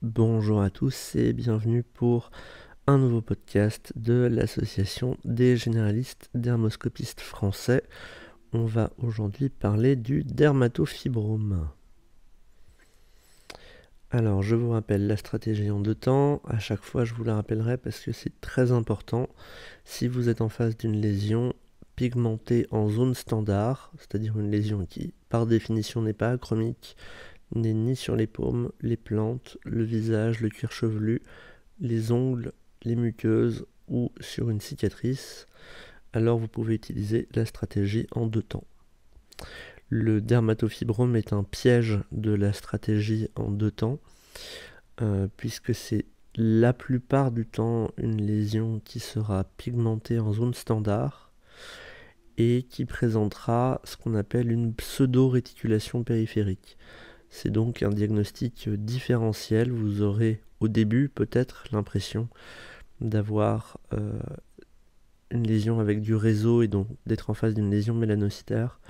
Bonjour à tous et bienvenue pour un nouveau podcast de l'Association des généralistes dermoscopistes français. On va aujourd'hui parler du dermatofibrome. Alors, je vous rappelle la stratégie en 2 temps. À chaque fois, je vous la rappellerai parce que c'est très important. Si vous êtes en face d'une lésion pigmentée en zone standard, c'est-à-dire une lésion qui, par définition, n'est pas achromique, n'est ni sur les paumes, les plantes, le visage, le cuir chevelu, les ongles, les muqueuses ou sur une cicatrice, alors vous pouvez utiliser la stratégie en 2 temps. Le dermatofibrome est un piège de la stratégie en 2 temps, puisque c'est la plupart du temps une lésion qui sera pigmentée en zone standard et qui présentera ce qu'on appelle une pseudo-réticulation périphérique. C'est donc un diagnostic différentiel. Vous aurez au début peut-être l'impression d'avoir une lésion avec du réseau et donc d'être en face d'une lésion mélanocytaire.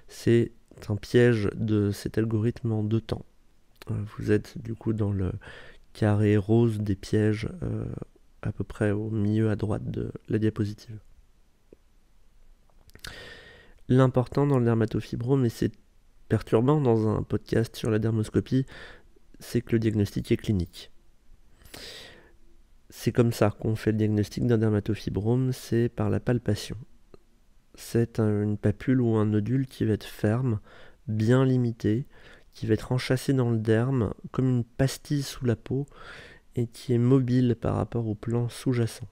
C'est un piège de cet algorithme en 2 temps. Vous êtes du coup dans le carré rose des pièges à peu près au milieu à droite de la diapositive. L'important dans le dermatofibrome, et c'est perturbant dans un podcast sur la dermoscopie, c'est que le diagnostic est clinique. C'est comme ça qu'on fait le diagnostic d'un dermatofibrome, c'est par la palpation. C'est une papule ou un nodule qui va être ferme, bien limité, qui va être enchâssé dans le derme comme une pastille sous la peau et qui est mobile par rapport au plan sous-jacent.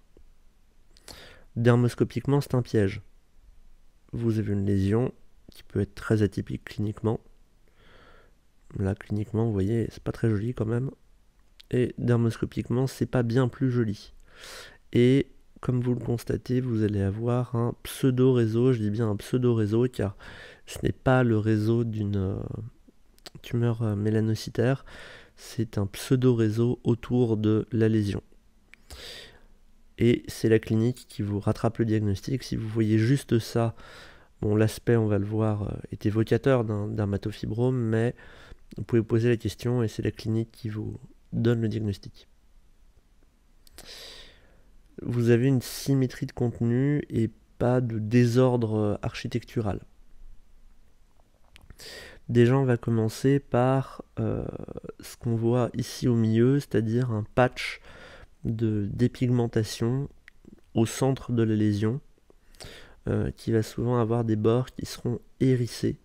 Dermoscopiquement, c'est un piège. Vous avez une lésion qui peut être très atypique cliniquement. Là, cliniquement, vous voyez, c'est pas très joli quand même. Et dermoscopiquement, c'est pas bien plus joli. Et comme vous le constatez, vous allez avoir un pseudo-réseau, je dis bien un pseudo-réseau, car ce n'est pas le réseau d'une tumeur mélanocytaire, c'est un pseudo-réseau autour de la lésion. Et c'est la clinique qui vous rattrape le diagnostic. Si vous voyez juste ça, bon, l'aspect, on va le voir, est évocateur d'un dermatofibrome, mais vous pouvez vous poser la question et c'est la clinique qui vous donne le diagnostic. Vous avez une symétrie de contenu et pas de désordre architectural. Déjà, on va commencer par ce qu'on voit ici au milieu, c'est-à-dire un patch de dépigmentation au centre de la lésion, qui va souvent avoir des bords qui seront hérissés.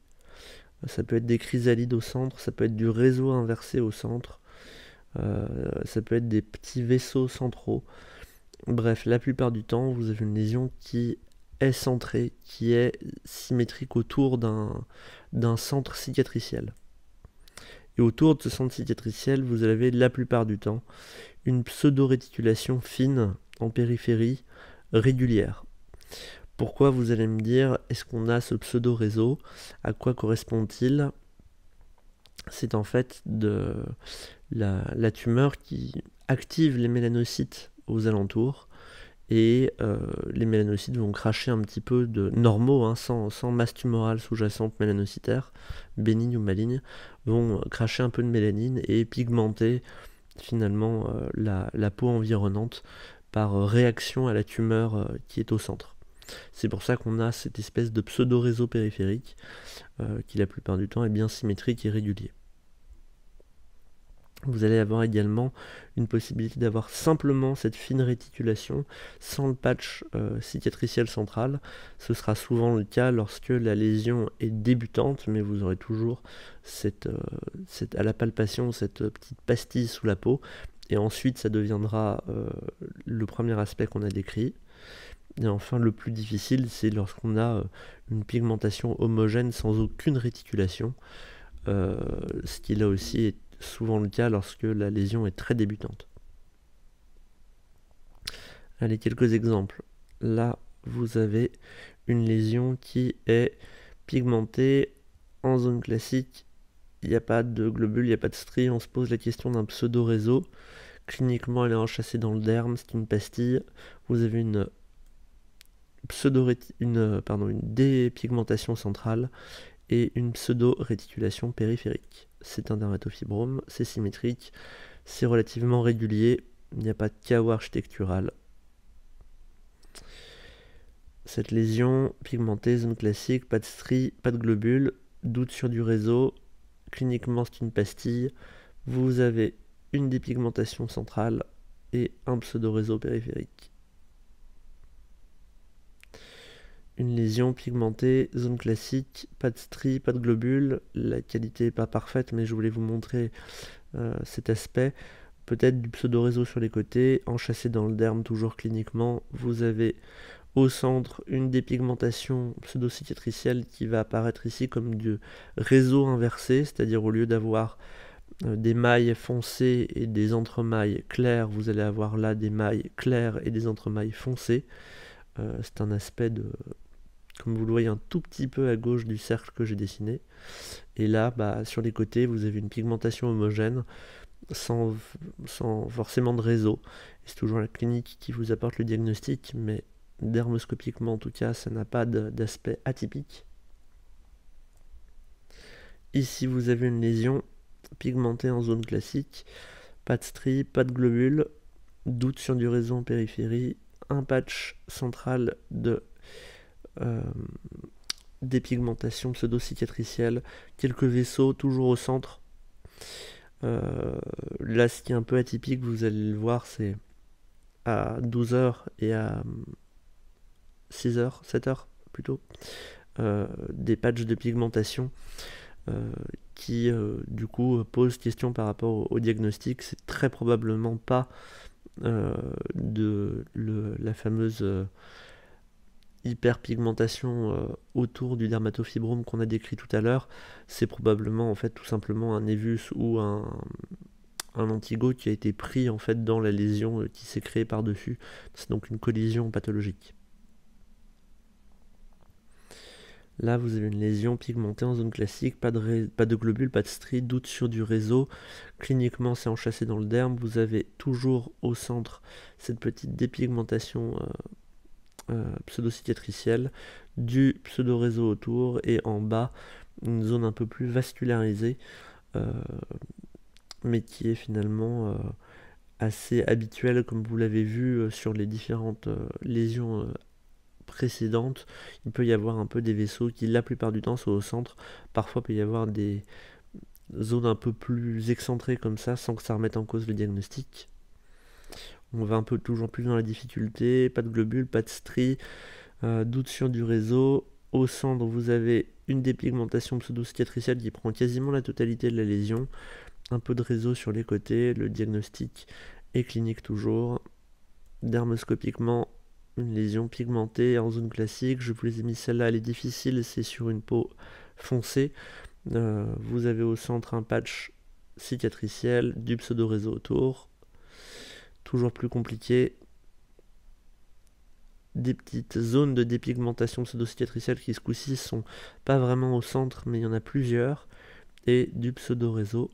Ça peut être des chrysalides au centre, ça peut être du réseau inversé au centre, ça peut être des petits vaisseaux centraux. Bref, la plupart du temps, vous avez une lésion qui est centrée, qui est symétrique autour d'un centre cicatriciel. Et autour de ce centre cicatriciel, vous avez la plupart du temps une pseudo-réticulation fine en périphérie régulière. Pourquoi, vous allez me dire, est-ce qu'on a ce pseudo-réseau? À quoi correspond-il? C'est en fait de la tumeur qui active les mélanocytes aux alentours et les mélanocytes vont cracher un petit peu de normaux, sans masse tumorale sous-jacente mélanocytaire, bénigne ou maligne, vont cracher un peu de mélanine et pigmenter finalement la peau environnante par réaction à la tumeur qui est au centre. C'est pour ça qu'on a cette espèce de pseudo-réseau périphérique qui la plupart du temps est bien symétrique et régulier. Vous allez avoir également une possibilité d'avoir simplement cette fine réticulation sans le patch cicatriciel central. Ce sera souvent le cas lorsque la lésion est débutante, mais vous aurez toujours à la palpation cette petite pastille sous la peau. Et ensuite, ça deviendra le premier aspect qu'on a décrit. Et enfin, le plus difficile, c'est lorsqu'on a une pigmentation homogène sans aucune réticulation, ce qui là aussi est souvent le cas lorsque la lésion est très débutante. Allez, quelques exemples. Là, vous avez une lésion qui est pigmentée en zone classique. Il n'y a pas de globules, il n'y a pas de stries. On se pose la question d'un pseudo-réseau. Cliniquement, elle est enchâssée dans le derme, c'est une pastille. Vous avez une dépigmentation centrale et une pseudo-réticulation périphérique. C'est un dermatofibrome, c'est symétrique, c'est relativement régulier, il n'y a pas de chaos architectural. Cette lésion pigmentée, zone classique, pas de stries, pas de globules, doute sur du réseau, cliniquement c'est une pastille, vous avez une dépigmentation centrale et un pseudo-réseau périphérique. Une lésion pigmentée, zone classique, pas de stries, pas de globules, la qualité n'est pas parfaite mais je voulais vous montrer cet aspect. Peut-être du pseudo-réseau sur les côtés, enchâssé dans le derme toujours cliniquement, vous avez au centre une dépigmentation pseudo-cicatricielle qui va apparaître ici comme du réseau inversé, c'est-à-dire au lieu d'avoir des mailles foncées et des entremailles claires, vous allez avoir là des mailles claires et des entremailles foncées. C'est un aspect de, comme vous le voyez un tout petit peu à gauche du cercle que j'ai dessiné. Et là, sur les côtés, vous avez une pigmentation homogène sans forcément de réseau. C'est toujours la clinique qui vous apporte le diagnostic, mais dermoscopiquement en tout cas, ça n'a pas d'aspect atypique. Ici, vous avez une lésion pigmentée en zone classique, pas de stries, pas de globules, doute sur du réseau en périphérie, un patch central de dépigmentation pseudo-cicatricielle, quelques vaisseaux toujours au centre. Là, ce qui est un peu atypique, vous allez le voir, c'est à 12h et à 6h, 7h plutôt, des patchs de pigmentation qui du coup posent question par rapport au diagnostic. C'est très probablement pas la fameuse hyperpigmentation autour du dermatofibrome qu'on a décrit tout à l'heure. C'est probablement en fait tout simplement un névus ou un antigo qui a été pris en fait dans la lésion qui s'est créée par-dessus. C'est donc une collision pathologique. Là, vous avez une lésion pigmentée en zone classique, pas de globules, pas de stries, doute sur du réseau. Cliniquement, c'est enchâssé dans le derme. Vous avez toujours au centre cette petite dépigmentation pseudo-cicatricielle, du pseudo-réseau autour, et en bas, une zone un peu plus vascularisée, mais qui est finalement assez habituelle, comme vous l'avez vu sur les différentes lésions précédentes. Il peut y avoir un peu des vaisseaux qui la plupart du temps sont au centre. Parfois il peut y avoir des zones un peu plus excentrées comme ça sans que ça remette en cause le diagnostic. On va un peu toujours plus dans la difficulté, pas de globules, pas de stries, doute sur du réseau. Au centre vous avez une dépigmentation pseudo-cicatricielle qui prend quasiment la totalité de la lésion, un peu de réseau sur les côtés, le diagnostic est clinique toujours. Dermoscopiquement, une lésion pigmentée en zone classique. Je vous les ai mis, celle-là elle est difficile, c'est sur une peau foncée. Vous avez au centre un patch cicatriciel, du pseudo-réseau autour. Toujours plus compliqué. Des petites zones de dépigmentation pseudo-cicatricielle qui ce coup-ci sont pas vraiment au centre, mais il y en a plusieurs. Et du pseudo-réseau.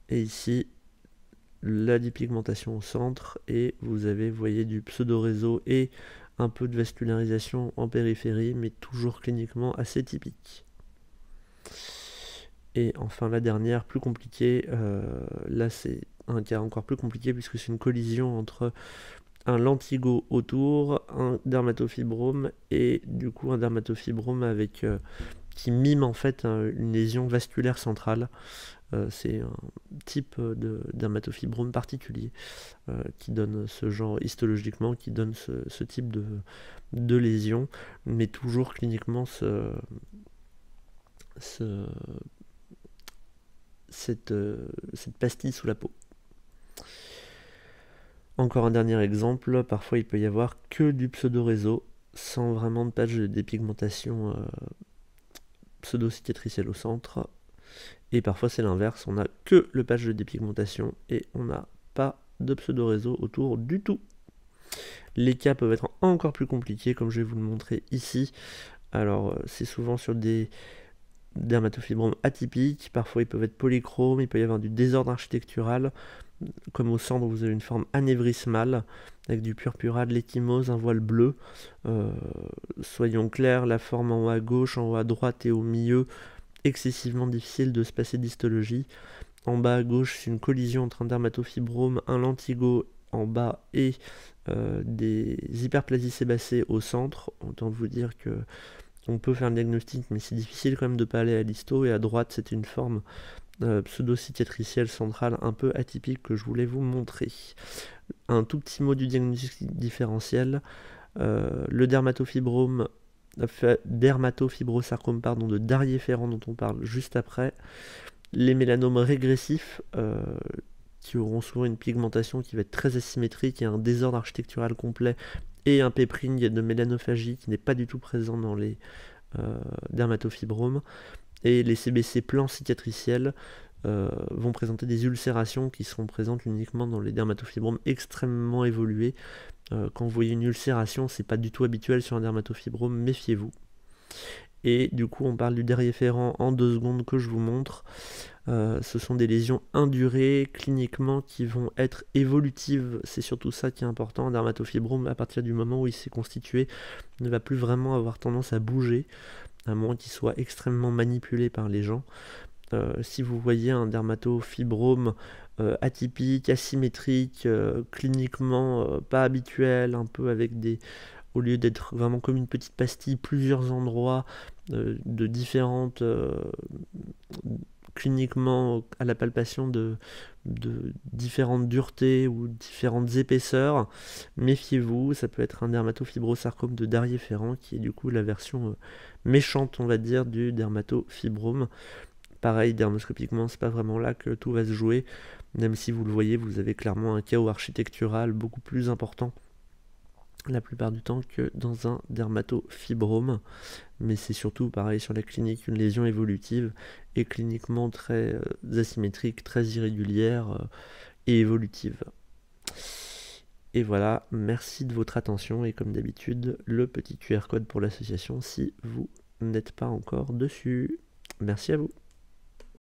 Et ici, la dépigmentation au centre, et vous avez, vous voyez, du pseudo-réseau et un peu de vascularisation en périphérie, mais toujours cliniquement assez typique. Et enfin la dernière, plus compliquée, là c'est un cas encore plus compliqué puisque c'est une collision entre un lentigo autour, un dermatofibrome et du coup un dermatofibrome avec qui mime en fait une lésion vasculaire centrale. C'est un type de dermatofibrome particulier qui donne ce genre histologiquement, qui donne ce type de lésion, mais toujours cliniquement cette pastille sous la peau. Encore un dernier exemple, parfois il peut y avoir que du pseudo-réseau, sans vraiment de patch de dépigmentation pseudo-cicatricielle au centre. Et parfois c'est l'inverse, on n'a que le patch de dépigmentation et on n'a pas de pseudo-réseau autour du tout. Les cas peuvent être encore plus compliqués comme je vais vous le montrer ici. Alors c'est souvent sur des dermatofibromes atypiques, parfois ils peuvent être polychromes, il peut y avoir du désordre architectural, comme au centre vous avez une forme anévrismale avec du purpura, de l'échymose, un voile bleu. Soyons clairs, la forme en haut à gauche, en haut à droite et au milieu excessivement difficile de se passer d'histologie. En bas à gauche, c'est une collision entre un dermatofibrome, un lentigo en bas et des hyperplasies sébacées au centre. Autant vous dire que on peut faire le diagnostic, mais c'est difficile quand même de ne pas aller à l'histo. Et à droite, c'est une forme pseudo-cicatricielle centrale un peu atypique que je voulais vous montrer. Un tout petit mot du diagnostic différentiel. Le dermatofibrosarcome de Darrier-Ferrand dont on parle juste après. Les mélanomes régressifs qui auront souvent une pigmentation qui va être très asymétrique et un désordre architectural complet et un pépring de mélanophagie qui n'est pas du tout présent dans les dermatofibromes. Et les CBC plans cicatriciels vont présenter des ulcérations qui seront présentes uniquement dans les dermatofibromes extrêmement évolués. Quand vous voyez une ulcération, c'est pas du tout habituel sur un dermatofibrome, méfiez-vous. Et du coup, on parle du Darrier-Ferrand en 2 secondes que je vous montre. Ce sont des lésions indurées cliniquement qui vont être évolutives. C'est surtout ça qui est important. Un dermatofibrome, à partir du moment où il s'est constitué, ne va plus vraiment avoir tendance à bouger, à moins qu'il soit extrêmement manipulé par les gens. Si vous voyez un dermatofibrome atypique, asymétrique, cliniquement pas habituel, un peu avec des... Au lieu d'être vraiment comme une petite pastille, plusieurs endroits de différentes... cliniquement à la palpation de différentes duretés ou différentes épaisseurs, méfiez-vous, ça peut être un dermatofibrosarcome de Darrier-Ferrand qui est du coup la version méchante, on va dire, du dermatofibrome. Pareil, dermoscopiquement, c'est pas vraiment là que tout va se jouer, même si vous le voyez, vous avez clairement un chaos architectural beaucoup plus important la plupart du temps que dans un dermatofibrome, mais c'est surtout pareil sur la clinique, une lésion évolutive et cliniquement très asymétrique, très irrégulière et évolutive. Et voilà, merci de votre attention et comme d'habitude, le petit QR code pour l'association si vous n'êtes pas encore dessus. Merci à vous.